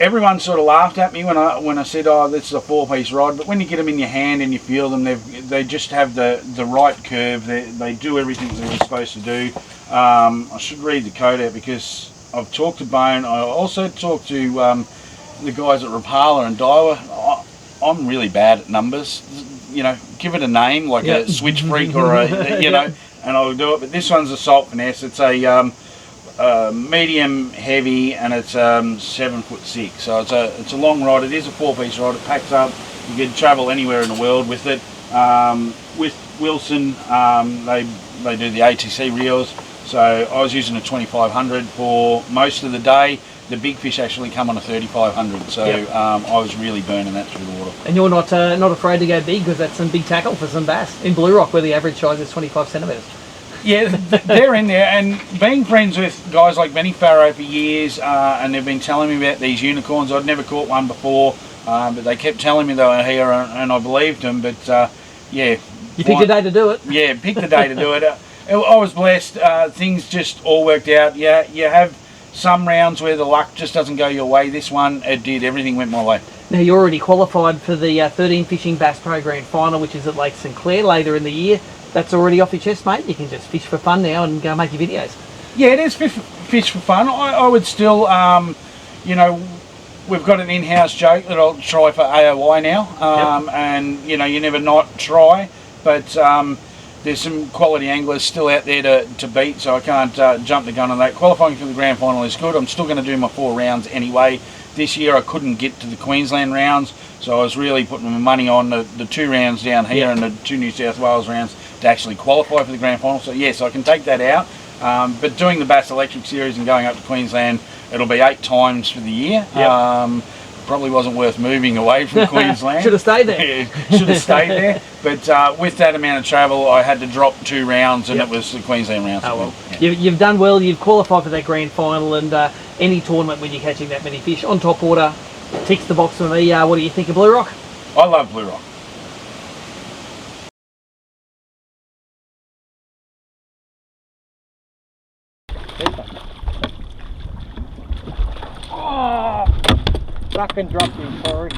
everyone sort of laughed at me when I said, "Oh, this is a 4-piece rod." But when you get them in your hand and you feel them, they just have the right curve. They do everything they're supposed to do. I should read the code out because I've talked to Bone. I also talked to the guys at Rapala and Daiwa. I'm really bad at numbers. You know, give it a name like a Switch Freak or a, you know, and I'll do it. But this one's a Salt Finesse. It's a medium heavy, and it's 7'6". So it's a long rod. It is a 4-piece rod. It packs up. You can travel anywhere in the world with it. With Wilson, they do the ATC reels. So I was using a 2500 for most of the day. The big fish actually come on a 3500, so I was really burning that through the water. And you're not afraid to go big, because that's some big tackle for some bass in Bluerock, where the average size is 25 centimetres. Yeah, they're in there, and being friends with guys like Benny Farrow for years, and they've been telling me about these unicorns. I'd never caught one before, but they kept telling me they were here, and I believed them. But yeah, you picked a day to do it. Yeah, picked the day to do it. I was blessed. Things just all worked out. Yeah, you have some rounds where the luck just doesn't go your way. This one, it did. Everything went my way. Now, you're already qualified for the 13 Fishing Bass Pro Grand Final, which is at Lake St Clair later in the year. That's already off your chest, mate. You can just fish for fun now and go make your videos. Yeah, it is fish for fun. I would still, you know, we've got an in-house joke that I'll try for AOI now, and you know, you never not try, but there's some quality anglers still out there to beat, so I can't jump the gun on that. Qualifying for the grand final is good. I'm still going to do my 4 rounds anyway. This year I couldn't get to the Queensland rounds, so I was really putting my money on the 2 rounds down here and the 2 New South Wales rounds to actually qualify for the grand final. So yes, I can take that out. But doing the Bass Electric Series and going up to Queensland, it'll be 8 times for the year. Probably wasn't worth moving away from Queensland. Should have stayed there. Yeah, should have stayed there. But with that amount of travel, I had to drop 2 rounds, and it was the Queensland rounds. Oh well, you've done well. You've qualified for that grand final, and any tournament when you're catching that many fish on top water ticks the box for me. What do you think of Bluerock? I love Bluerock. Fucking dropped him, sorry.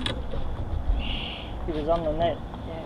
He was on the net, yeah.